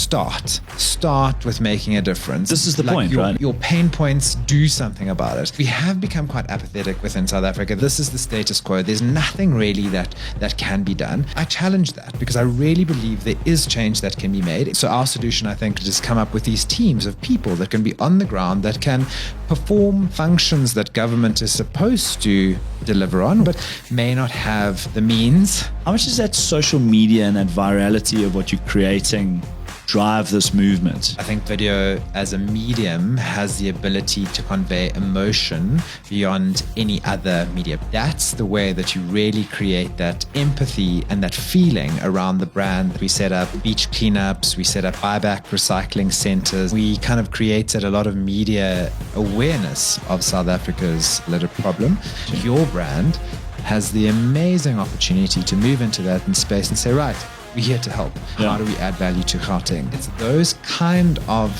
Start with making a difference. This is the point, right? Your pain points, do something about it. We have become quite apathetic within South Africa. This is the status quo. There's nothing really that can be done. I challenge that because I really believe there is change that can be made. So our solution, I think, is come up with these teams of people that can be on the ground, that can perform functions that government is supposed to deliver on, but may not have the means. How much does that social media and that virality of what you're creating drive this movement? I think video as a medium has the ability to convey emotion beyond any other medium. That's the way that you really create that empathy and that feeling around the brand. We set up beach cleanups, we set up buyback recycling centers. We kind of created a lot of media awareness of South Africa's litter problem. Your brand has the amazing opportunity to move into that in space and say, right, we're here to help. Yeah. How do we add value to Gauteng? It's those kind of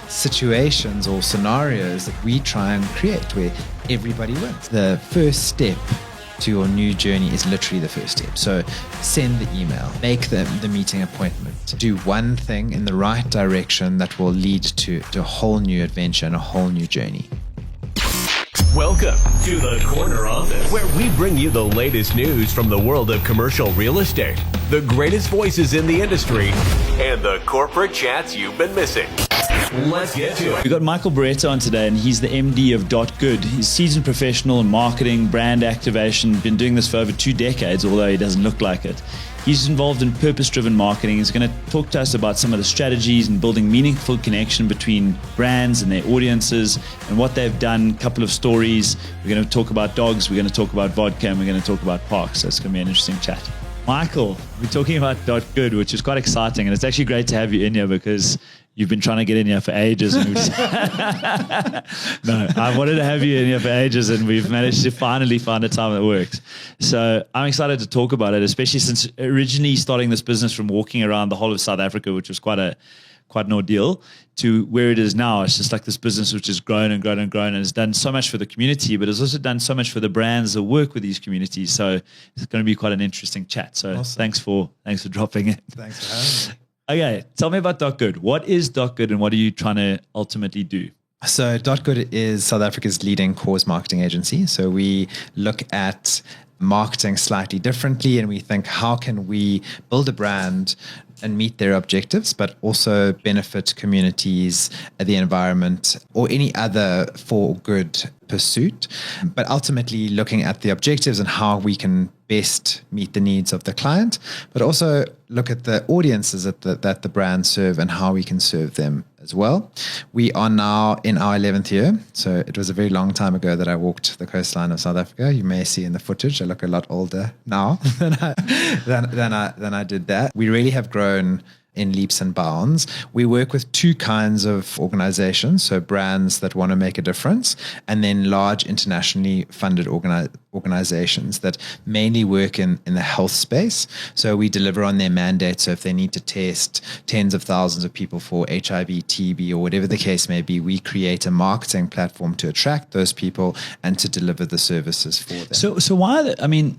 situations or scenarios that we try and create where everybody wins. The first step to your new journey is literally the first step. So send the email, make the meeting appointment, do one thing in the right direction that will lead to a whole new adventure and a whole new journey. Welcome to the Corner Office, where we bring you the latest news from the world of commercial real estate, the greatest voices in the industry, and the corporate chats you've been missing. Let's get to it. We got Michael Baretta on today, and he's the MD of Good. He's a seasoned professional in marketing, brand activation, been doing this for over 2 decades, although he doesn't look like it. He's involved in purpose-driven marketing. He's going to talk to us about some of the strategies and building meaningful connection between brands and their audiences and what they've done, a couple of stories. We're going to talk about dogs, we're going to talk about vodka, and we're going to talk about parks. So it's going to be an interesting chat. Michael, we're talking about Good, which is quite exciting. And it's actually great to have you in here because you've been trying to get in here for ages. And no, I wanted to have you in here for ages, and we've managed to finally find a time that works. So I'm excited to talk about it, especially since originally starting this business from walking around the whole of South Africa, which was quite an ordeal, to where it is now. It's just like this business which has grown and grown and grown, and has done so much for the community, but has also done so much for the brands that work with these communities. So it's going to be quite an interesting chat. So awesome. Thanks for dropping in. Thanks for having me. Okay, tell me about Good. What is Good, and what are you trying to ultimately do? So Good is South Africa's leading cause marketing agency. So we look at marketing slightly differently, and we think, how can we build a brand and meet their objectives, but also benefit communities, the environment, or any other for good pursuit, but ultimately looking at the objectives and how we can best meet the needs of the client, but also look at the audiences that the brands serve and how we can serve them as well. We are now in our 11th year, so it was a very long time ago that I walked the coastline of South Africa. You may see in the footage I look a lot older now than I did that. We really have grown in leaps and bounds. We work with 2 kinds of organizations, so brands that want to make a difference, and then large internationally funded organizations that mainly work in the health space. So we deliver on their mandate. So if they need to test tens of thousands of people for HIV, TB, or whatever the case may be, we create a marketing platform to attract those people and to deliver the services for them. So why,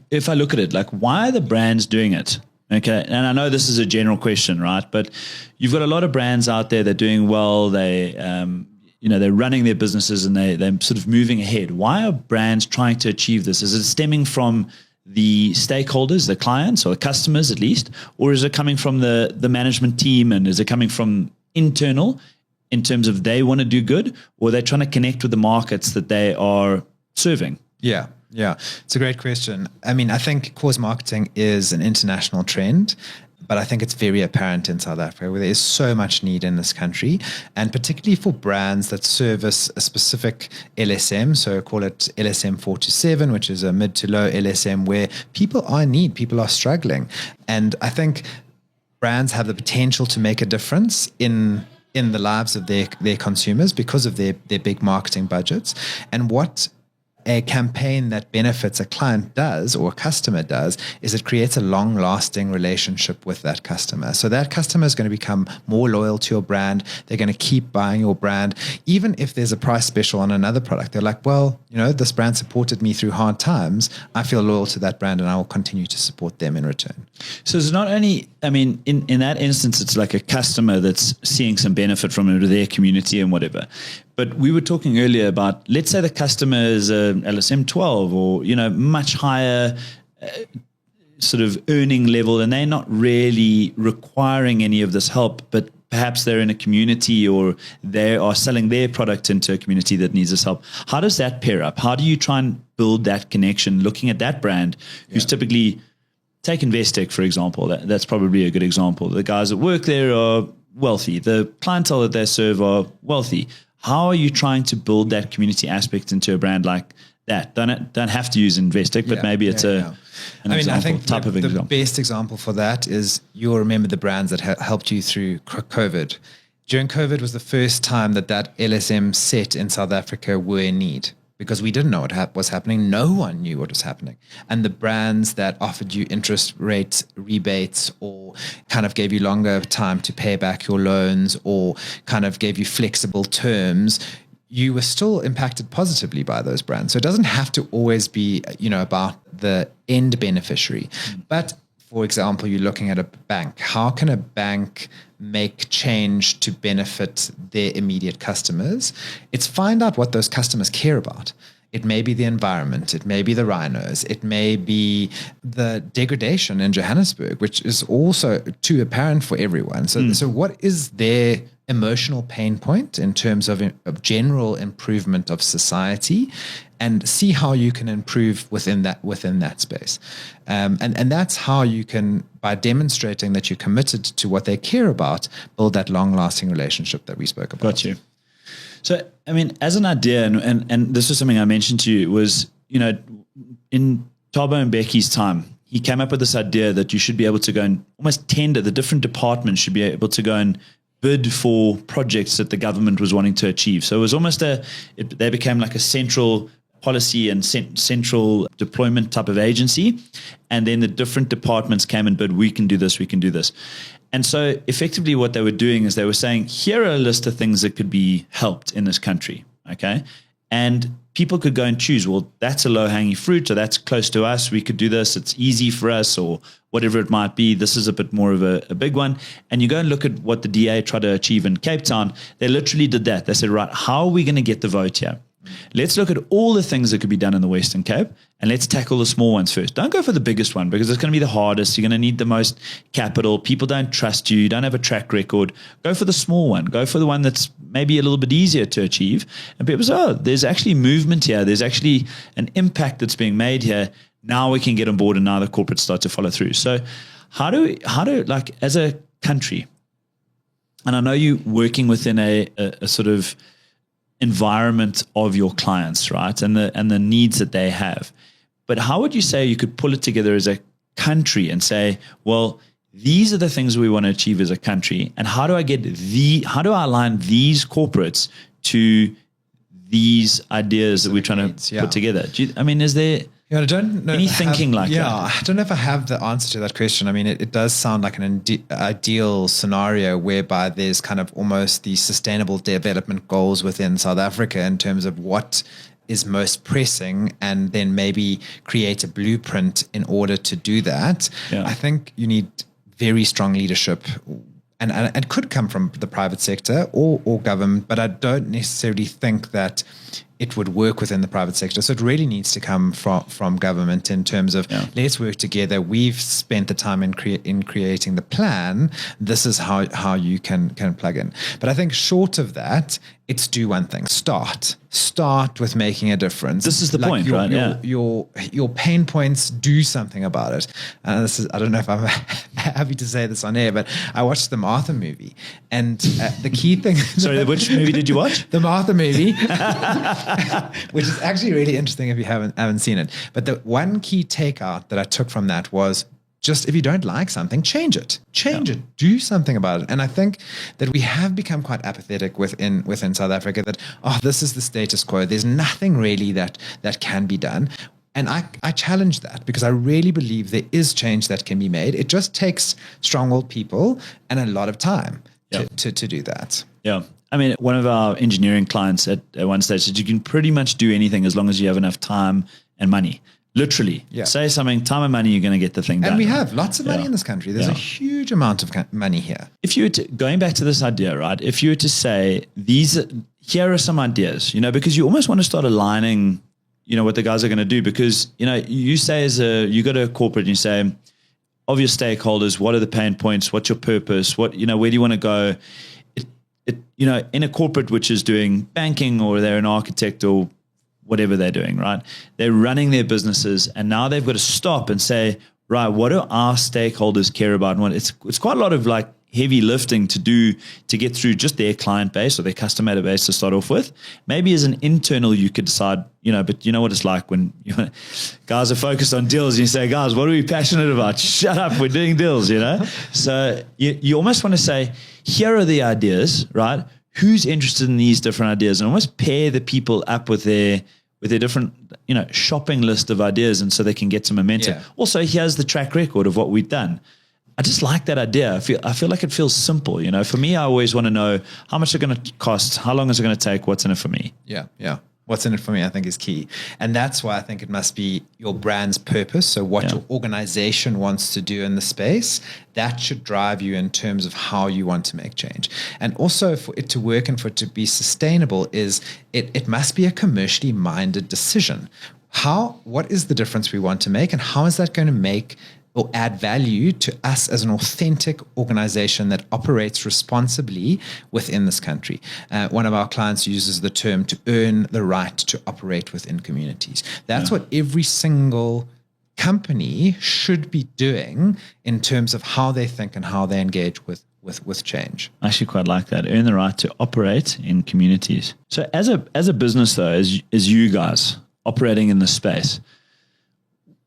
if I look at it, like, why are the brands doing it? Okay, and I know this is a general question, right? But you've got a lot of brands out there that are doing well. They're running their businesses and they're sort of moving ahead. Why are brands trying to achieve this? Is it stemming from the stakeholders, the clients or the customers at least, or is it coming from the management team, and is it coming from internal in terms of they want to do good, or they're trying to connect with the markets that they are serving? Yeah, it's a great question. I think cause marketing is an international trend, but I think it's very apparent in South Africa, where there is so much need in this country, and particularly for brands that service a specific LSM, so call it LSM 4 to 7, which is a mid to low LSM, where people are in need, people are struggling. And I think brands have the potential to make a difference in the lives of their consumers because of their big marketing budgets. And what a campaign that benefits a client does or a customer does is it creates a long-lasting relationship with that customer. So that customer is going to become more loyal to your brand. They're going to keep buying your brand. Even if there's a price special on another product, they're like, well, this brand supported me through hard times. I feel loyal to that brand and I will continue to support them in return. So it's not only, in that instance, it's like a customer that's seeing some benefit from it or their community and whatever. But we were talking earlier about, let's say the customer is a LSM 12 or, much higher sort of earning level, and they're not really requiring any of this help, but perhaps they're in a community or they are selling their product into a community that needs this help. How does that pair up? How do you try and build that connection, looking at that brand who's typically, take Investec, for example, that's probably a good example. The guys that work there are wealthy. The clientele that they serve are wealthy. How are you trying to build that community aspect into a brand like that? Don't have to use Investec, but maybe it's an example, I think type of example. The best example for that is you'll remember the brands that helped you through COVID. During COVID was the first time that LSM set in South Africa were in need, because we didn't know what was happening. No one knew what was happening. And the brands that offered you interest rate rebates or kind of gave you longer time to pay back your loans or kind of gave you flexible terms, you were still impacted positively by those brands. So it doesn't have to always be, about the end beneficiary. But for example, you're looking at a bank. How can a bank make change to benefit their immediate customers? It's find out what those customers care about. It may be the environment. It may be the rhinos. It may be the degradation in Johannesburg, which is also too apparent for everyone. So what is their emotional pain point in terms of general improvement of society, and see how you can improve within that space. And that's how you can, by demonstrating that you're committed to what they care about, build that long-lasting relationship that we spoke about. Got you. So, as an idea, and this was something I mentioned to you, was, in Thabo and Becky's time, he came up with this idea that you should be able to go and almost tender, the different departments should be able to go and bid for projects that the government was wanting to achieve. So it was almost they became like a central policy and central deployment type of agency. And then the different departments came and bid, we can do this, we can do this. And so effectively what they were doing is they were saying, here are a list of things that could be helped in this country. Okay. And people could go and choose, well, that's a low-hanging fruit, or that's close to us. We could do this. It's easy for us, or whatever it might be. This is a bit more of a big one. And you go and look at what the DA tried to achieve in Cape Town. They literally did that. They said, right, how are we going to get the vote here? Let's look at all the things that could be done in the Western Cape, and let's tackle the small ones first. Don't go for the biggest one, because it's going to be the hardest. You're going to need the most capital. People don't trust you. You don't have a track record. Go for the small one. Go for the one that's maybe a little bit easier to achieve. And people say, there's actually movement here. There's actually an impact that's being made here. Now we can get on board, and now the corporates start to follow through. So how do like, as a country, and I know you working within a sort of environment of your clients, right? And the needs that they have. But how would you say you could pull it together as a country and say, well, these are the things we want to achieve as a country, and how do I align these corporates to these ideas that we're trying to put together? Is there I don't know any thinking like that? I don't know if I have the answer to that question. It does sound like an ideal scenario whereby there's kind of almost the sustainable development goals within South Africa in terms of what is most pressing, and then maybe create a blueprint in order to do that. I think you need very strong leadership, and it could come from the private sector or government, but I don't necessarily think that it would work within the private sector. So it really needs to come from government in terms of let's work together. We've spent the time in creating the plan. This is how you can plug in. But I think short of that, it's do one thing. Start with making a difference. This is the point, right? Your pain points, do something about it. I don't know if I'm happy to say this on air, but I watched the Martha movie, and the key thing. Sorry, which movie did you watch? The Martha movie, which is actually really interesting if you haven't seen it. But the one key takeout that I took from that was just if you don't like something, change it, do something about it. And I think that we have become quite apathetic within South Africa that, this is the status quo. There's nothing really that can be done. And I challenge that because I really believe there is change that can be made. It just takes strong-willed people and a lot of time to do that. Yeah. I mean, one of our engineering clients at one stage said you can pretty much do anything as long as you have enough time and money. Literally, say something, time and money, you're going to get the thing done. And we have lots of money in this country. There's a huge amount of money here. If you were to, going back to this idea, right? If you were to say, here are some ideas, because you almost want to start aligning, what the guys are going to do. Because, you say you go to a corporate and you say, of your stakeholders, what are the pain points? What's your purpose? Where do you want to go? In a corporate which is doing banking or they're an architect or whatever they're doing, right? They're running their businesses and now they've got to stop and say, right, what do our stakeholders care about? And it's quite a lot of like heavy lifting to do to get through just their client base or their customer base to start off with. Maybe as an internal, you could decide, but you know what it's like when guys are focused on deals and you say, guys, what are we passionate about? Shut up, we're doing deals, So you almost want to say, here are the ideas, right? Who's interested in these different ideas, and almost pair the people up with their different, shopping list of ideas, and so they can get some momentum. Yeah. Also, here's the track record of what we've done. I just like that idea. I feel like it feels simple. For me, I always want to know how much it's going to cost, how long is it going to take, what's in it for me. Yeah. What's in it for me, I think, is key. And that's why I think it must be your brand's purpose. So what your organization wants to do in the space, that should drive you in terms of how you want to make change. And also for it to work and for it to be sustainable it must be a commercially minded decision. What is the difference we want to make, and how is that going to make or add value to us as an authentic organization that operates responsibly within this country. One of our clients uses the term to earn the right to operate within communities. That's what every single company should be doing in terms of how they think and how they engage with change. I actually quite like that. Earn the right to operate in communities. So as a business though, as you guys operating in this space,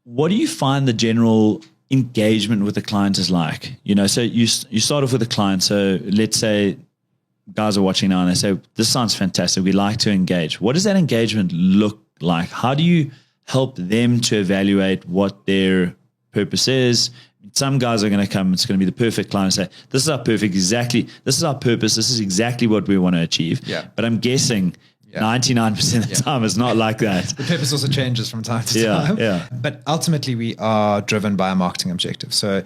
what do you find the general engagement with the client is like? So you start off with a client. So let's say guys are watching now and they say, this sounds fantastic, we'd like to engage. What does that engagement look like? How do you help them to evaluate what their purpose is? Some guys are going to come, it's going to be the perfect client and say, this is our purpose, this is exactly what we want to achieve. But I'm guessing 99% of the time it's not like that. The purpose also changes from time to time. But ultimately we are driven by a marketing objective. So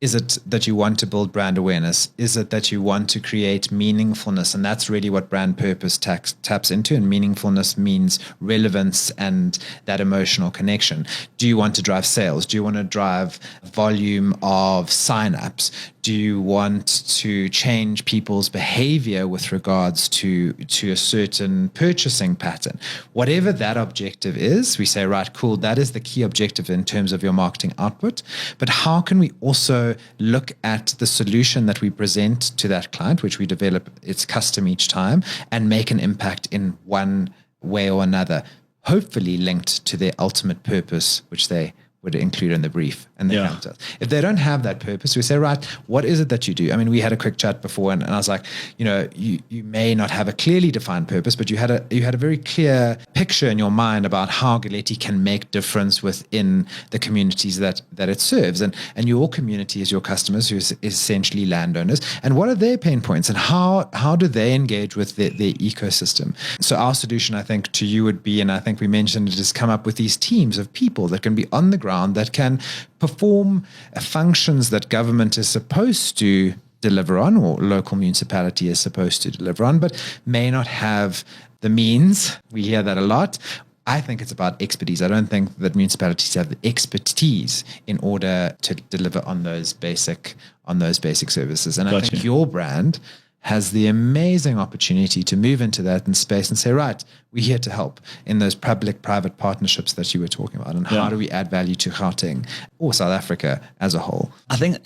is it that you want to build brand awareness? Is it that you want to create meaningfulness? And that's really what brand purpose taps into. And meaningfulness means relevance and that emotional connection. Do you want to drive sales? Do you want to drive volume of signups? Do you want to change people's behavior with regards to a certain purchasing pattern? Whatever that objective is, we say, right, cool, that is the key objective in terms of your marketing output. But how can we also look at the solution that we present to that client, which we develop, it's custom each time, and make an impact in one way or another, hopefully linked to their ultimate purpose, which they would include in the brief and the counter. If they don't have that purpose, we say, right, what is it that you do? I mean, we had a quick chat before and I was like, you may not have a clearly defined purpose, but you had a very clear picture in your mind about how Galetti can make difference within the communities that it serves. And your community is your customers, who is essentially landowners. And what are their pain points and how do they engage with their ecosystem? So our solution, I think, to you would be, and I think we mentioned it, is come up with these teams of people that can be on the ground, that can perform functions that government is supposed to deliver on, or local municipality is supposed to deliver on, but may not have the means. We hear that a lot. I think it's about expertise. I don't think that municipalities have the expertise in order to deliver on those basic services. And I think your brand has the amazing opportunity to move into that in space and say, right, we're here to help in those public-private partnerships that you were talking about. And how do we add value to Gauteng or South Africa as a whole? I think,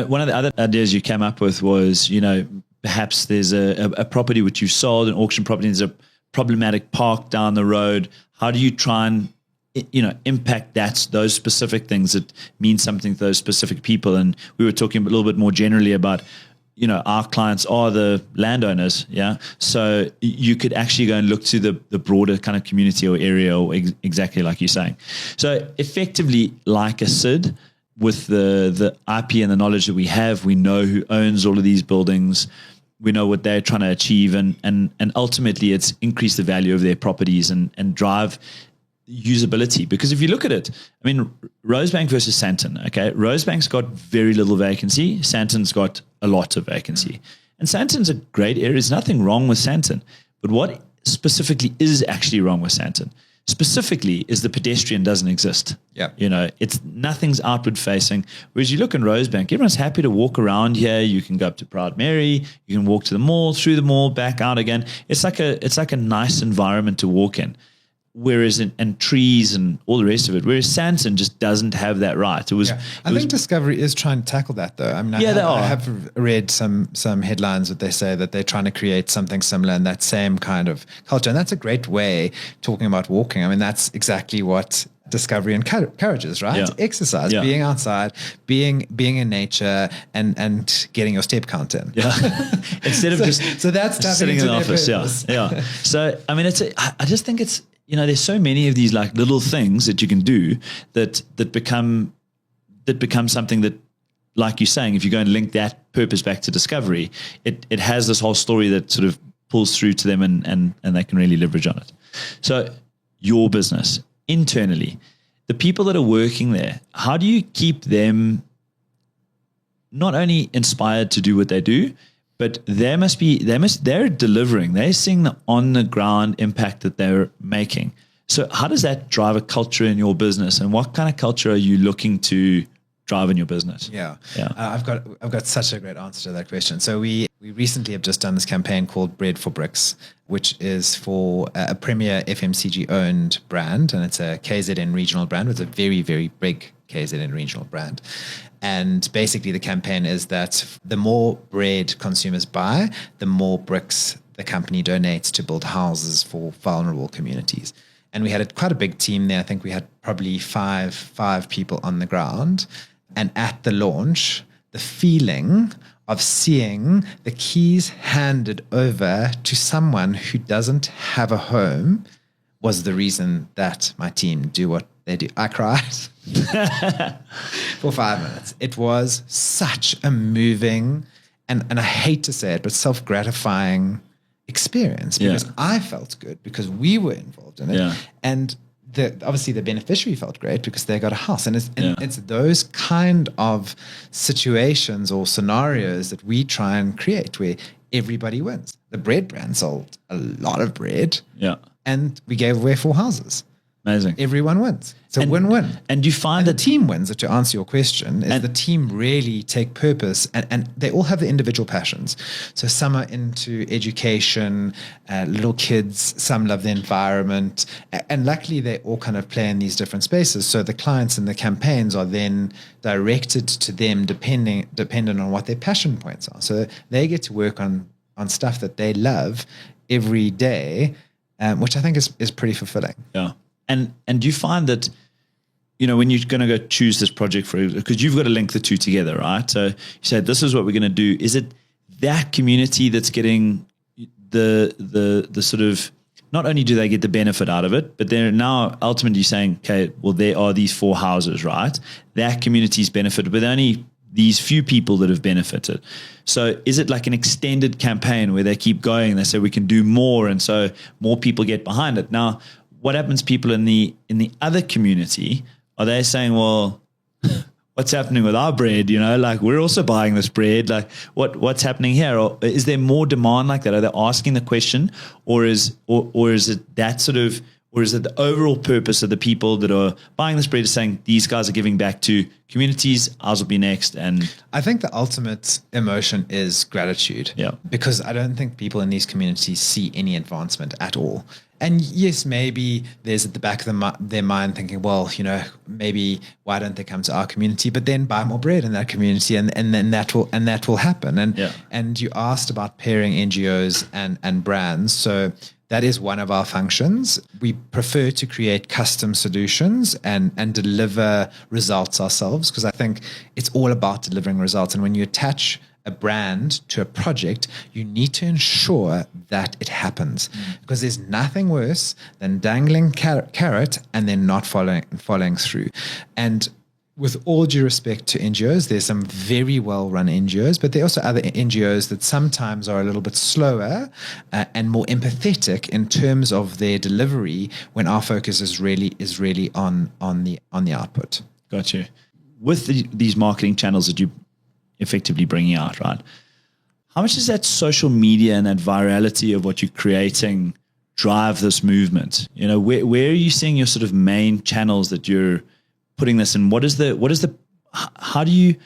one of the other ideas you came up with was, perhaps there's a property which you sold, an auction property, there's a problematic park down the road. How do you try and impact those specific things that mean something to those specific people. And we were talking a little bit more generally about, our clients are the landowners. Yeah. So you could actually go and look to the broader kind of community or area, or exactly like you're saying. So effectively, like a SID, with the IP and the knowledge that we have, we know who owns all of these buildings. We know what they're trying to achieve, and ultimately it's increase the value of their properties and drive usability. Because if you look at it, I mean, Rosebank versus Santon, okay? Rosebank's got very little vacancy. Santon's got a lot of vacancy. And Santon's a great area. There's nothing wrong with Santon. But what specifically is actually wrong with Santon specifically is the pedestrian doesn't exist. Yeah. It's nothing's outward facing. Whereas you look in Rosebank, everyone's happy to walk around here. You can go up to Proud Mary, you can walk to the mall, through the mall, back out again. It's like a nice environment to walk in. Whereas and trees and all the rest of it. Whereas Santon just doesn't have that right. I think Discovery is trying to tackle that, though. I mean, I have read some headlines that they say that they're trying to create something similar in that same kind of culture, and that's a great way talking about walking. I mean, that's exactly what Discovery and Courage is, right? Yeah. Exercise, being outside, being in nature, and getting your step count in. Yeah. Instead of so that's sitting in the office. Yeah. So I mean, I just think it's. There's so many of these like little things that you can do that become something that, like you're saying, if you go and link that purpose back to Discovery, it has this whole story that sort of pulls through to them and they can really leverage on it. So your business internally, the people that are working there, how do you keep them not only inspired to do what they do, but they're delivering. They're seeing the on the ground impact that they're making. So how does that drive a culture in your business, and what kind of culture are you looking to drive in your business? Yeah. I've got such a great answer to that question. So we recently have just done this campaign called Bread for Bricks, which is for a premier FMCG owned brand, and it's a KZN regional brand. It's a very, very big KZN regional brand. And basically the campaign is that the more bread consumers buy, the more bricks the company donates to build houses for vulnerable communities. And we had quite a big team there. I think we had probably five people on the ground. And at the launch, the feeling of seeing the keys handed over to someone who doesn't have a home was the reason that my team do what they do. I cried for 5 minutes. It was such a moving and I hate to say it, but self-gratifying experience because I felt good because we were involved in it. Yeah. And obviously the beneficiary felt great because they got a house. And it's those kind of situations or scenarios that we try and create where everybody wins. The bread brand sold a lot of bread. Yeah. And we gave away 4 houses. Amazing. Everyone wins. So win-win. And you find that the team wins, to answer your question, is the team really take purpose and they all have the individual passions. So some are into education, little kids, some love the environment. And luckily they all kind of play in these different spaces. So the clients and the campaigns are then directed to them dependent on what their passion points are. So they get to work on stuff that they love every day, which I think is pretty fulfilling. Yeah. And do you find that, when you're going to go choose this project because you've got to link the two together, right? So you said, this is what we're going to do. Is it that community that's getting the sort of, not only do they get the benefit out of it, but they're now ultimately saying, okay, well, there are these 4 houses, right? That community's benefited, but only these few people that have benefited. So is it like an extended campaign where they keep going? They say we can do more. And so more people get behind it. Now, what happens people in the other community? Are they saying, well, what's happening with our bread? Like we're also buying this bread. Like what's happening here? Or is there more demand like that? Are they asking the question, or is it that sort of, or is it the overall purpose of the people that are buying this bread is saying these guys are giving back to communities, ours will be next? And I think the ultimate emotion is gratitude. Yeah. Because I don't think people in these communities see any advancement at all. And yes, maybe there's at the back of their mind thinking, well, maybe why don't they come to our community? But then buy more bread in that community, and then that will happen. And you asked about pairing NGOs and brands. So that is one of our functions. We prefer to create custom solutions and deliver results ourselves, because I think it's all about delivering results. And when you attach a brand to a project, you need to ensure that it happens, because there's nothing worse than dangling carrot and then not following through. And with all due respect to NGOs, there's some very well-run NGOs, but there are also other NGOs that sometimes are a little bit slower and more empathetic in terms of their delivery, when our focus is really on the output. Gotcha. With these marketing channels that you effectively bringing out, right? How much does that social media and that virality of what you're creating drive this movement? You know, where are you seeing your sort of main channels that you're putting this in? How do you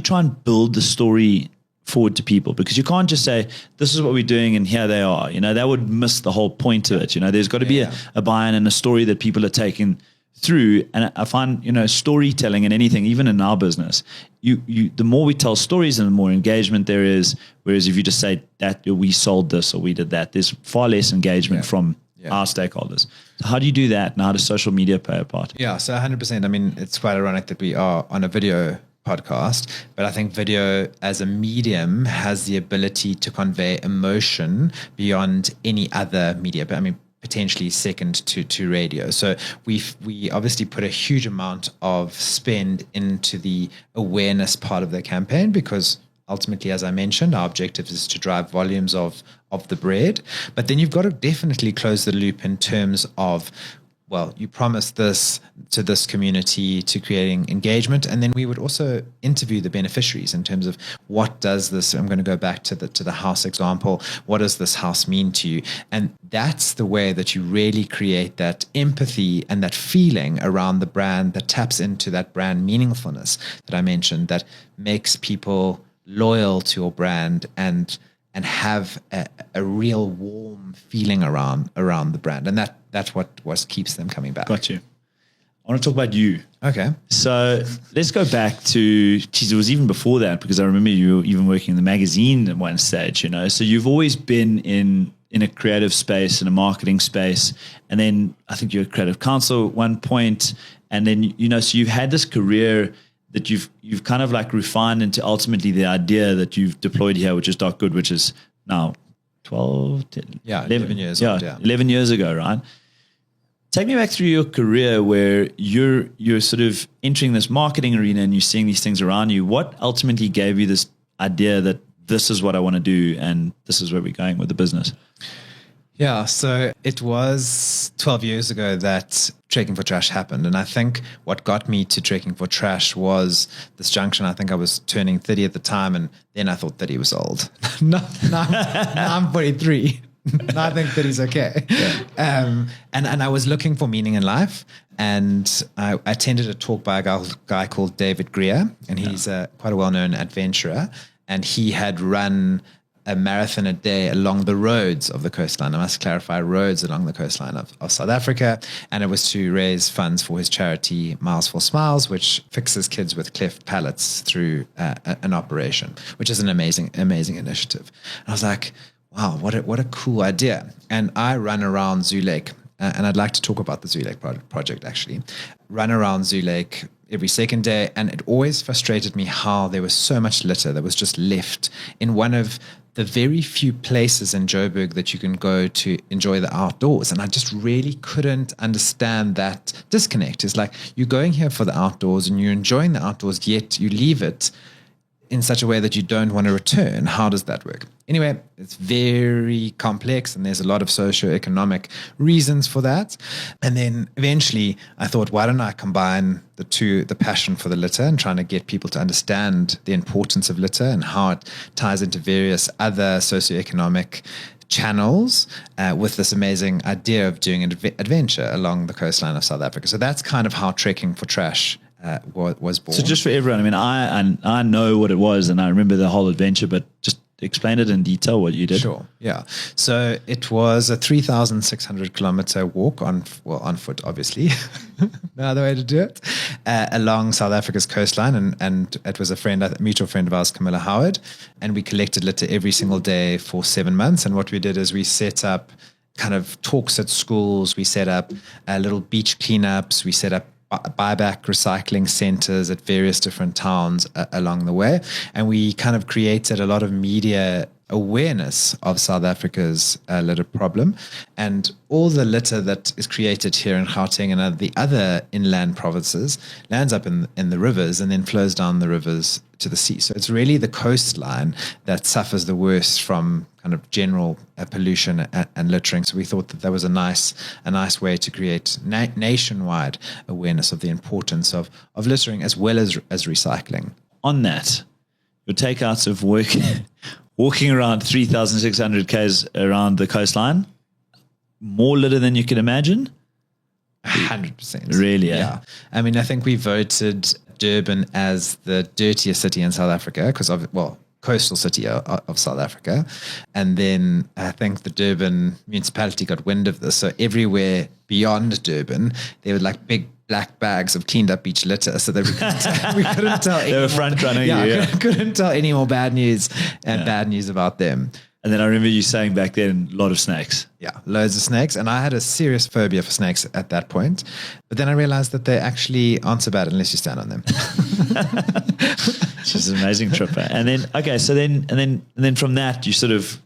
try and build the story forward to people? Because you can't just say, this is what we're doing and here they are. You know, that would miss the whole point of it. You know, there's got to be a buy-in and a story that people are taking through. And I find, you know, storytelling in anything, even in our business, the more we tell stories and the more engagement there is. Whereas if you just say that we sold this or we did that, there's far less engagement from our stakeholders. So how do you do that, and how does social media play a part? Yeah, so 100%. I mean, it's quite ironic that we are on a video podcast, but I think video as a medium has the ability to convey emotion beyond any other media. But I mean, potentially second to radio. So we obviously put a huge amount of spend into the awareness part of the campaign, because ultimately, as I mentioned, our objective is to drive volumes of the bread. But then you've got to definitely close the loop in terms of, well, you promised this to this community, to creating engagement. And then we would also interview the beneficiaries in terms of, what does this, I'm going to go back to the house example, what does this house mean to you? And that's the way that you really create that empathy and that feeling around the brand that taps into that brand meaningfulness that I mentioned, that makes people loyal to your brand and have a real warm feeling around the brand. And that's what keeps them coming back. Got you. I want to talk about you. Okay. So let's go back to, it was even before that, because I remember you were even working in the magazine at one stage, you know, so you've always been in a creative space, in a marketing space. And then I think you're a creative counsel at one point. And then, you know, so you've had this career that you've kind of like refined into ultimately the idea that you've deployed here, which is Dark Good, which is now 11 years old. 11 years ago, right? Take me back through your career where you're sort of entering this marketing arena and you're seeing these things around you. What ultimately gave you this idea that this is what I want to do and this is where we're going with the business? Yeah, so it was 12 years ago that Trekking for Trash happened. And I think what got me to Trekking for Trash was this junction. I think I was turning 30 at the time, and then I thought 30 was old. now I'm 43. I think 30 is okay. Yeah. And I was looking for meaning in life. And I attended a talk by a guy called David Greer, and he's quite a well-known adventurer. And he had run a marathon a day along the roads of the coastline. I must clarify, roads along the coastline of South Africa. And it was to raise funds for his charity, Miles for Smiles, which fixes kids with cleft palates through an operation, which is an amazing initiative. And I was like, wow, what a cool idea. And I run around Zoo Lake, and I'd like to talk about the Zoo Lake project actually. Run around Zoo Lake every second day, and it always frustrated me how there was so much litter that was just left in one of the very few places in Joburg that you can go to enjoy the outdoors. And I just really couldn't understand that disconnect. It's like, you're going here for the outdoors and you're enjoying the outdoors, yet you leave it in such a way that you don't want to return. How does that work? Anyway, it's very complex, and there's a lot of socioeconomic reasons for that. And then eventually I thought, why don't I combine the two, the passion for the litter and trying to get people to understand the importance of litter and how it ties into various other socioeconomic channels with this amazing idea of doing an adventure along the coastline of South Africa. So that's kind of how Trekking for Trash was born. So just for everyone, I mean, I know what it was and I remember the whole adventure, but just explain it in detail what you did. Sure, yeah. So it was a 3,600 kilometer walk on foot, obviously. No other way to do it, along South Africa's coastline. And it was a mutual friend of ours, Camilla Howard, and we collected litter every single day for 7 months. And what we did is we set up kind of talks at schools. We set up little beach cleanups. We set up buyback recycling centers at various different towns along the way. And we kind of created a lot of media awareness of South Africa's litter problem. And all the litter that is created here in Gauteng and the other inland provinces lands up in the rivers and then flows down the rivers to the sea. So it's really the coastline that suffers the worst from kind of general pollution and littering. So we thought that was a nice way to create nationwide awareness of the importance of littering as well as recycling. On that, your takeouts of walking around 3,600 Ks around the coastline, more litter than you can imagine? 100%. Really? Yeah. I mean, I think we voted Durban as the dirtiest city in South Africa because coastal city of South Africa. And then I think the Durban municipality got wind of this. So everywhere beyond Durban, there were like big black bags of cleaned up beach litter so that we couldn't tell. They were front running. Couldn't tell any more bad news bad news about them. And then I remember you saying back then, a lot of snakes. Yeah, loads of snakes. And I had a serious phobia for snakes at that point. But then I realized that they actually aren't so bad unless you stand on them. Which is an amazing trip. And then, okay, so then from that, you sort of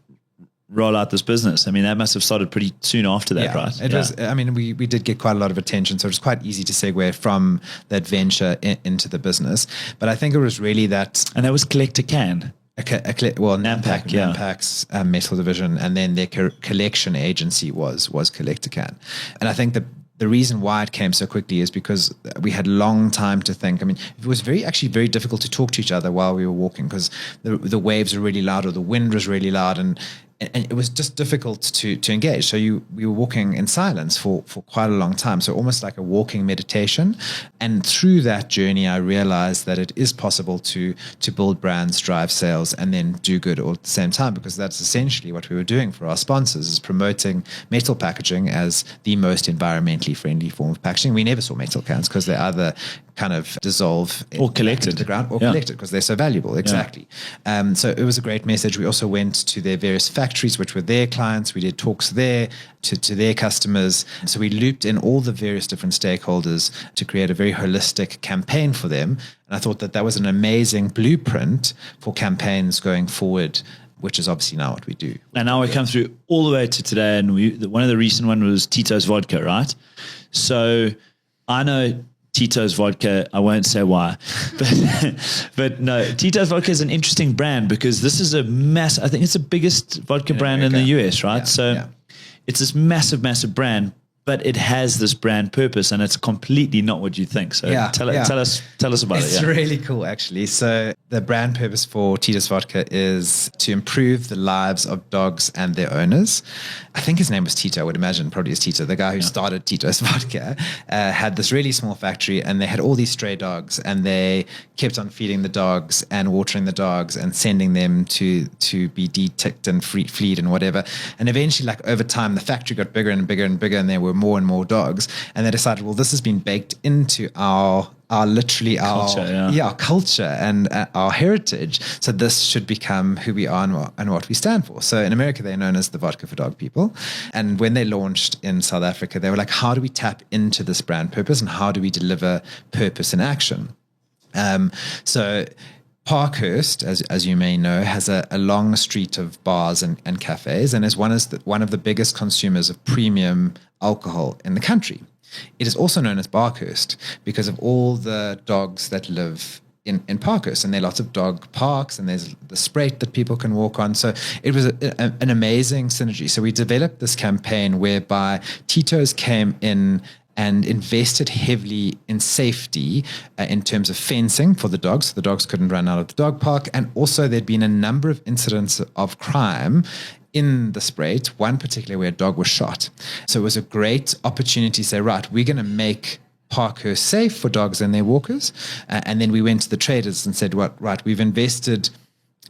roll out this business. I mean, that must have started pretty soon after that, right? It was, I mean, we did get quite a lot of attention. So it was quite easy to segue from that venture into the business. But I think it was really that. And that was Collect a Can. Nampak's metal division, and then their collection agency was Collect a Can. And I think the reason why it came so quickly is because we had long time to think. I mean, it was actually very difficult to talk to each other while we were walking because the waves were really loud or the wind was really loud, and it was just difficult to engage. So we were walking in silence for quite a long time. So almost like a walking meditation. And through that journey, I realized that it is possible to build brands, drive sales, and then do good all at the same time, because that's essentially what we were doing for our sponsors, is promoting metal packaging as the most environmentally friendly form of packaging. We never saw metal cans because they either kind of dissolve or collected into the ground or collected because they're so valuable. Exactly. Yeah. So it was a great message. We also went to their various factories, which were their clients. We did talks there to their customers. So we looped in all the various different stakeholders to create a very holistic campaign for them. And I thought that was an amazing blueprint for campaigns going forward, which is obviously now what we do. And now we come through all the way to today. And one of the recent one was Tito's Vodka, right? So I know Tito's Vodka, I won't say why, but no, Tito's Vodka is an interesting brand because this is I think it's the biggest vodka brand in the US, right? It's this massive, massive brand, but it has this brand purpose and it's completely not what you think. So tell us about it. It's really cool, actually. So the brand purpose for Tito's Vodka is to improve the lives of dogs and their owners. I think his name was Tito. I would imagine probably is Tito. The guy who started Tito's Vodka had this really small factory and they had all these stray dogs and they kept on feeding the dogs and watering the dogs and sending them to be deticked and fleed and whatever. And eventually, like over time, the factory got bigger and bigger and bigger and there were more and more dogs. And they decided, well, this has been baked into our culture and our heritage. So this should become who we are and what we stand for. So in America, they're known as the Vodka for Dog People. And when they launched in South Africa, they were like, how do we tap into this brand purpose and how do we deliver purpose in action? So Parkhurst, as you may know, has a long street of bars and cafes and is one of the biggest consumers of premium alcohol in the country. It is also known as Parkhurst because of all the dogs that live in Parkhurst, and there are lots of dog parks, and there's the Spruit that people can walk on. So it was an amazing synergy. So we developed this campaign whereby Tito's came in and invested heavily in safety in terms of fencing for the dogs. So the dogs couldn't run out of the dog park. And also there'd been a number of incidents of crime in the Spruit, one particularly where a dog was shot. So it was a great opportunity to say, right, we're going to make Parkhurst safe for dogs and their walkers. And then we went to the traders and said, right, we've invested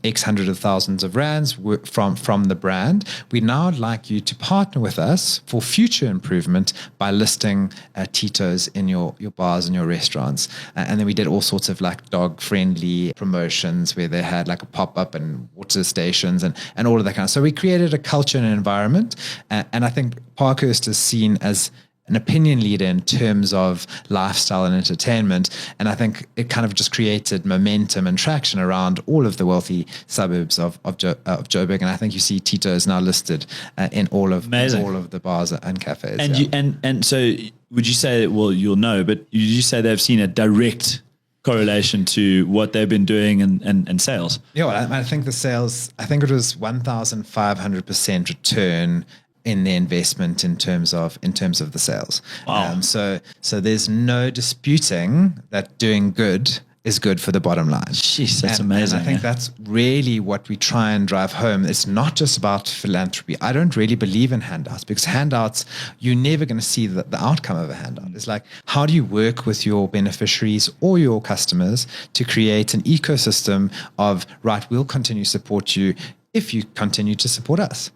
X hundred of thousands of rands from the brand. We'd now like you to partner with us for future improvement by listing Tito's in your bars and your restaurants. And then we did all sorts of like dog-friendly promotions where they had like a pop-up and water stations and all of that kind of. So we created a culture and an environment. And I think Parkhurst is seen as an opinion leader in terms of lifestyle and entertainment. And I think it kind of just created momentum and traction around all of the wealthy suburbs of Joburg. And I think you see Tito's now listed in all of the bars and cafes. And and so would you say, well, you'll know, but would you say they've seen a direct correlation to what they've been doing and sales? Yeah, well, I think the sales, I think it was 1,500% return in the investment in terms of the sales. Wow. So there's no disputing that doing good is good for the bottom line. Jeez, that's amazing. And I think that's really what we try and drive home. It's not just about philanthropy. I don't really believe in handouts, because handouts, you're never going to see the outcome of a handout. It's like, how do you work with your beneficiaries or your customers to create an ecosystem of, right, we'll continue to support you if you continue to support us.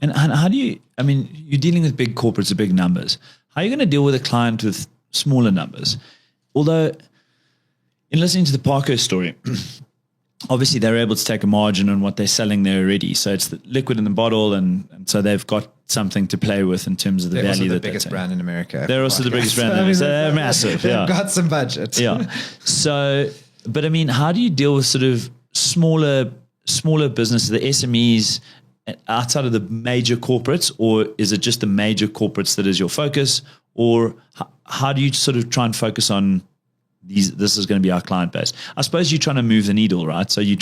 And how do you, I mean, you're dealing with big corporates, big numbers. How are you going to deal with a client with smaller numbers? Although, in listening to the Parkhurst story, obviously they're able to take a margin on what they're selling there already. So it's the liquid in the bottle, and so they've got something to play with in terms of the value that they're the biggest brand in America. They're also the biggest brand in America. So they're massive. They've Yeah. got some budget. Yeah. So, but I mean, how do you deal with sort of smaller businesses, the SMEs, outside of the major corporates, or is it just the major corporates that is your focus? Or how do you sort of try and focus on this is going to be our client base? I suppose you're trying to move the needle, right? So you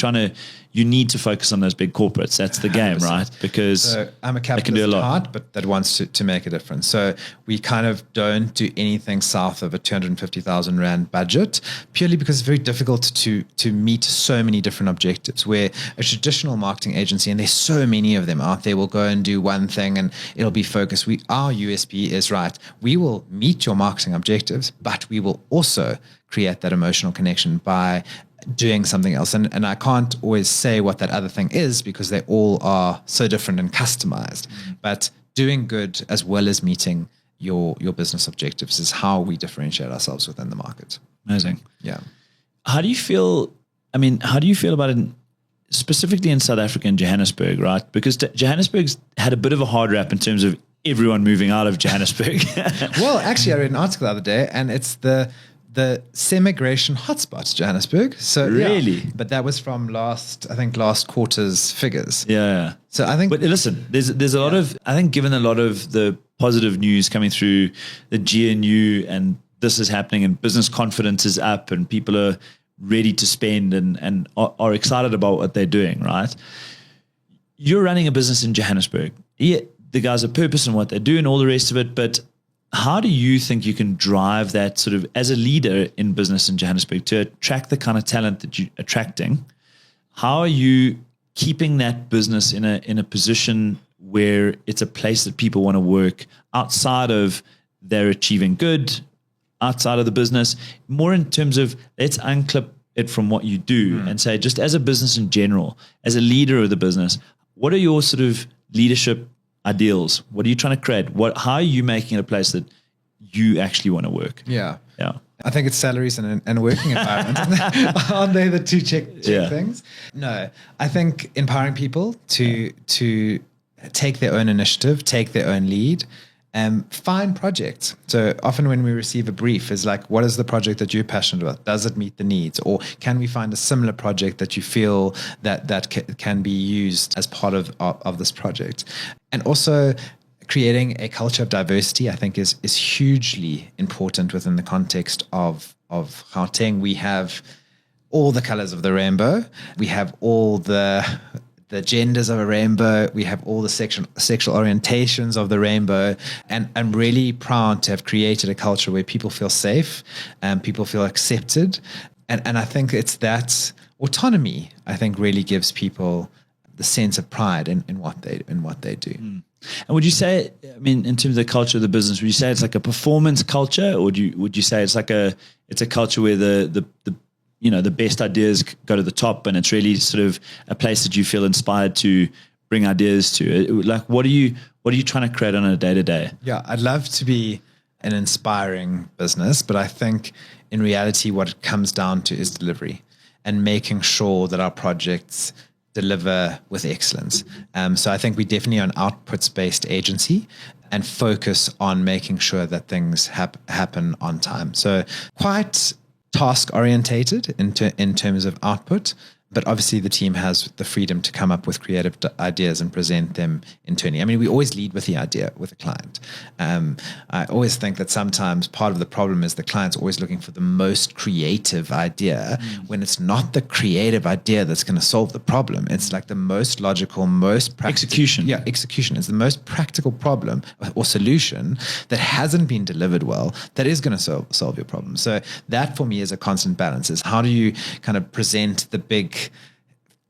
need to focus on those big corporates. That's the game, 100%. Right? Because so I'm a capitalist at heart, but that wants to make a difference. So we kind of don't do anything south of a 250,000 Rand budget, purely because it's very difficult to meet so many different objectives, where a traditional marketing agency, and there's so many of them out there, will go and do one thing and it'll be focused. Our USP is, right, we will meet your marketing objectives, but we will also create that emotional connection by doing something else. And I can't always say what that other thing is, because they all are so different and customized. But doing good as well as meeting your business objectives is how we differentiate ourselves within the market. Amazing. Yeah. How do you feel about it specifically in South Africa and Johannesburg, right? Because Johannesburg's had a bit of a hard rap in terms of everyone moving out of Johannesburg. Well, actually, I read an article the other day, and it's the semigration hotspot, Johannesburg. So really, yeah, but that was from last quarter's figures. Yeah. So I think, but listen, there's a lot of, I think, given a lot of the positive news coming through the GNU, and this is happening, and business confidence is up, and people are ready to spend and are excited about what they're doing. Right? You're running a business in Johannesburg. Yeah, the guys are purpose and what they do and all the rest of it, but how do you think you can drive that sort of as a leader in business in Johannesburg to attract the kind of talent that you're attracting? How are you keeping that business in a position where it's a place that people want to work outside of they're achieving good, outside of the business, more in terms of let's unclip it from what you do and say, just as a business in general, as a leader of the business, what are your sort of leadership ideals? What are you trying to create? How are you making it a place that you actually want to work? Yeah. Yeah. I think it's salaries and a working environment. Aren't they the two check things? No, I think empowering people to take their own initiative, take their own lead, find projects. So often when we receive a brief, is like, what is the project that you're passionate about? Does it meet the needs? Or can we find a similar project that you feel that can be used as part of this project? And also creating a culture of diversity, I think is hugely important within the context of Gauteng. We have all the colors of the rainbow. We have all the genders of a rainbow. We have all the sexual orientations of the rainbow. And I'm really proud to have created a culture where people feel safe and people feel accepted. And I think it's that autonomy, I think, really gives people the sense of pride in what they do. And would you say, I mean, in terms of the culture of the business, would you say it's like a performance culture, or would you say it's a culture where the the best ideas go to the top, and it's really sort of a place that you feel inspired to bring ideas to. Like, what are you trying to create on a day-to-day? Yeah, I'd love to be an inspiring business, but I think in reality, what it comes down to is delivery and making sure that our projects deliver with excellence. So I think we definitely are an outputs-based agency and focus on making sure that things happen on time. So quite task-orientated in terms of output, but obviously the team has the freedom to come up with creative ideas and present them internally. I mean, we always lead with the idea with the client. I always think that sometimes part of the problem is the client's always looking for the most creative idea when it's not the creative idea that's going to solve the problem. It's like the most logical, most practical. Execution. Yeah, execution is the most practical problem or solution that hasn't been delivered well that is going to solve your problem. So that for me is a constant balance, is how do you kind of present the big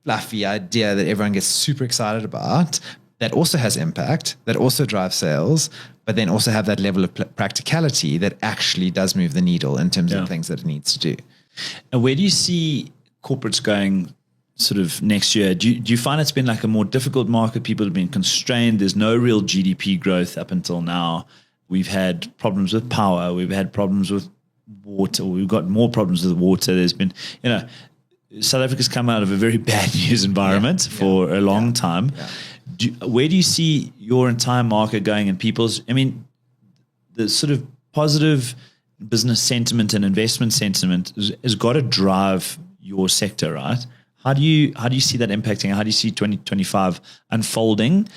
fluffy idea that everyone gets super excited about, that also has impact, that also drives sales, but then also have that level of practicality that actually does move the needle in terms of the things that it needs to do. And where do you see corporates going sort of next year? Do you find it's been like a more difficult market? People have been constrained. There's no real GDP growth up until now. We've had problems with power. We've had problems with water. We've got more problems with water. There's been, South Africa's come out of a very bad news environment for a long time. Yeah. Where do you see your entire market going and the sort of positive business sentiment and investment sentiment has got to drive your sector, right? How do you see that impacting? How do you see 2025 unfolding?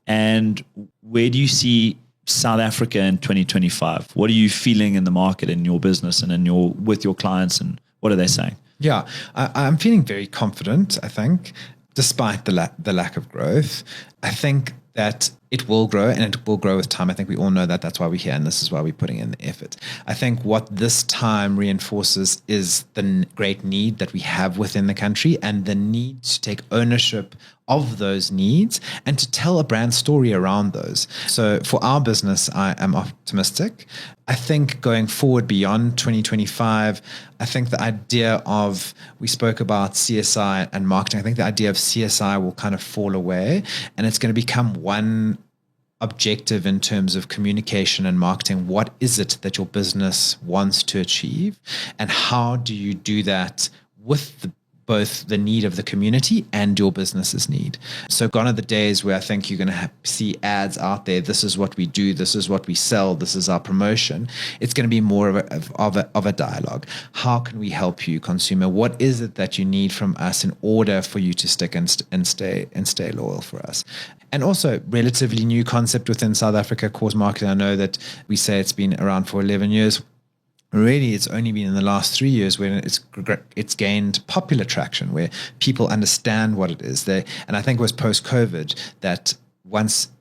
And where do you see South Africa in 2025? What are you feeling in the market, in your business and with your clients, and what are they saying? Yeah, I'm feeling very confident, I think, despite the lack of growth. I think that it will grow, and it will grow with time. I think we all know that. That's why we're here, and this is why we're putting in the effort. I think what this time reinforces is the great need that we have within the country, and the need to take ownership of those needs and to tell a brand story around those. So for our business, I am optimistic. I think going forward beyond 2025, I think the idea of, we spoke about CSI and marketing, I think the idea of CSI will kind of fall away, and it's going to become one objective in terms of communication and marketing. What is it that your business wants to achieve, and how do you do that with both the need of the community and your business's need? So gone are the days where I think you're going to see ads out there. This is what we do. This is what we sell. This is our promotion. It's going to be more of a dialogue. How can we help you, consumer? What is it that you need from us in order for you to stick and stay loyal for us? And also, relatively new concept within South Africa, course marketing. I know that we say it's been around for 11 years. Really, it's only been in the last 3 years when it's gained popular traction, where people understand what it is. And I think it was post-COVID that once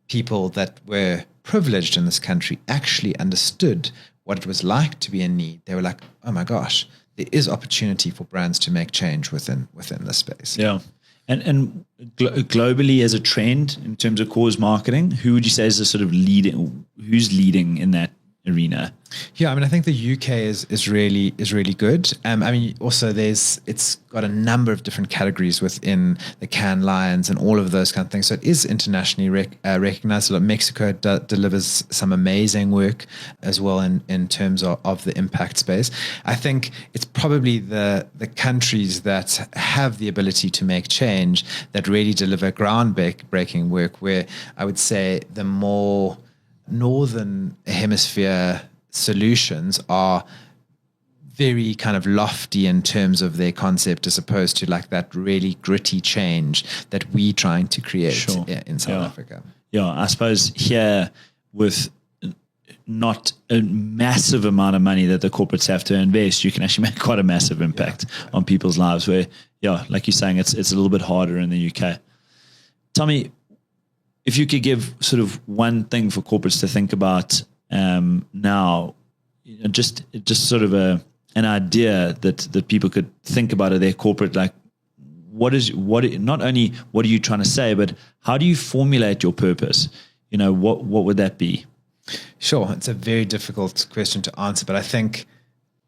people that were privileged in this country actually understood what it was like to be in need, they were like, oh my gosh, there is opportunity for brands to make change within this space. Yeah. And globally, as a trend in terms of cause marketing, who would you say is the sort of who's leading in that arena? Yeah, I mean, I think the UK is really good. I mean, also it's got a number of different categories within the Cannes Lions and all of those kind of things. So it is internationally recognized. Mexico delivers some amazing work as well in terms of the impact space. I think it's probably the countries that have the ability to make change that really deliver groundbreaking work, where I would say the more Northern Hemisphere solutions are very kind of lofty in terms of their concept, as opposed to like that really gritty change that we're trying to create in South Africa. Yeah, I suppose here with not a massive amount of money that the corporates have to invest, you can actually make quite a massive impact on people's lives, where, like you're saying, it's a little bit harder in the UK. Tell me, if you could give sort of one thing for corporates to think about now, just sort of an idea that people could think about at their corporate, like not only what are you trying to say, but how do you formulate your purpose? What would that be? Sure, it's a very difficult question to answer, but I think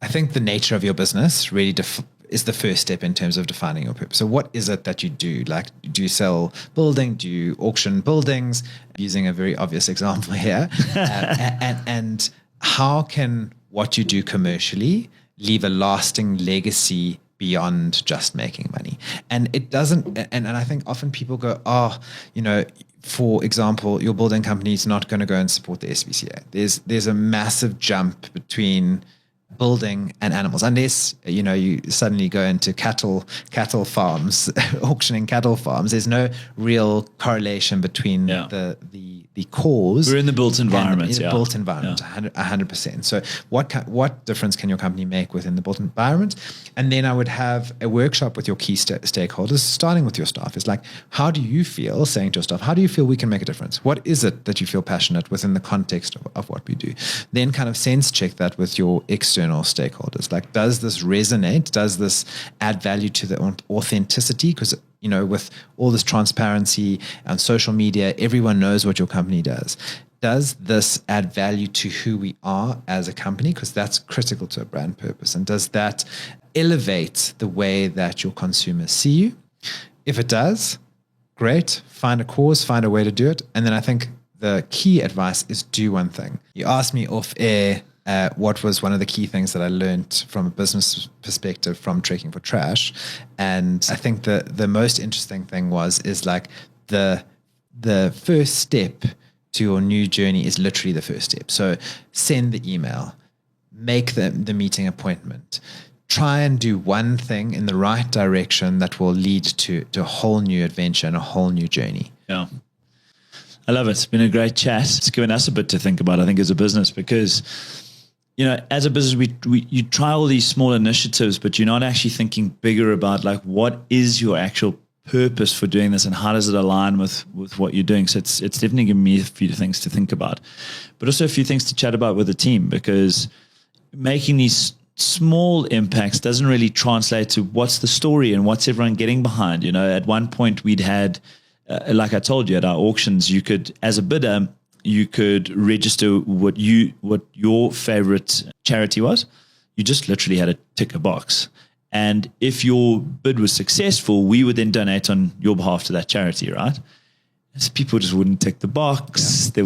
I think the nature of your business really is the first step in terms of defining your purpose. So what is it that you do? Like, do you sell building? Do you auction buildings? Using a very obvious example here. And how can what you do commercially leave a lasting legacy beyond just making money? And it doesn't, and I think often people go, for example, your building company is not going to go and support the SPCA. There's a massive jump between building and animals, unless you suddenly go into cattle farms, auctioning cattle farms. There's no real correlation between the cause. We're in the built environment. Built environment, 100%. So what difference can your company make within the built environment? And then I would have a workshop with your key stakeholders, starting with your staff. It's like, how do you feel, saying to your staff, how do you feel we can make a difference? What is it that you feel passionate within the context of what we do? Then kind of sense check that with your external stakeholders. Like, does this resonate? Does this add value to the authenticity? Because with all this transparency and social media, everyone knows what your company does. Does this add value to who we are as a company? Because that's critical to a brand purpose. And does that elevate the way that your consumers see you? If it does, great. Find a cause, find a way to do it. And then I think the key advice is do one thing. You asked me off air, what was one of the key things that I learned from a business perspective from Trekking for Trash. And I think the most interesting thing is like the first step to your new journey is literally the first step. So send the email, make the meeting appointment, try and do one thing in the right direction that will lead to a whole new adventure and a whole new journey. Yeah. I love it. It's been a great chat. It's given us a bit to think about, I think, as a business, because as a business, you try all these small initiatives, but you're not actually thinking bigger about like, what is your actual purpose for doing this and how does it align with what you're doing? So it's definitely given me a few things to think about, but also a few things to chat about with the team, because making these small impacts doesn't really translate to what's the story and what's everyone getting behind. At one point we'd had, like I told you, at our auctions, you could, as a bidder, you could register what your favorite charity was. You just literally had to tick a box. And if your bid was successful, we would then donate on your behalf to that charity, right? So people just wouldn't tick the box. Yeah. There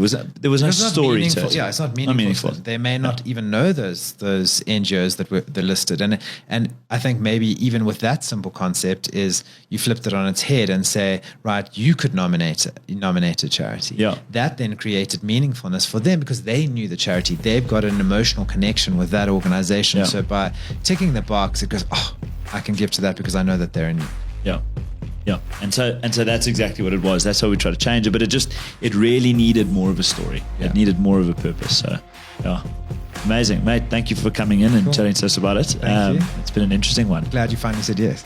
was no story to it. Yeah, it's not meaningful. They may not even know those NGOs that they're listed. And I think maybe even with that simple concept is you flipped it on its head and say, right, you could nominate a charity. Yeah. That then created meaningfulness for them because they knew the charity. They've got an emotional connection with that organization. Yeah. So by ticking the box, it goes, I can give to that because I know that they're in need. Yeah. Yeah, and so that's exactly what it was. That's how we try to change it. But it really needed more of a story. Yeah. It needed more of a purpose. So, yeah, amazing, mate. Thank you for coming in and chatting to us about it. Thank you. It's been an interesting one. Glad you finally said yes.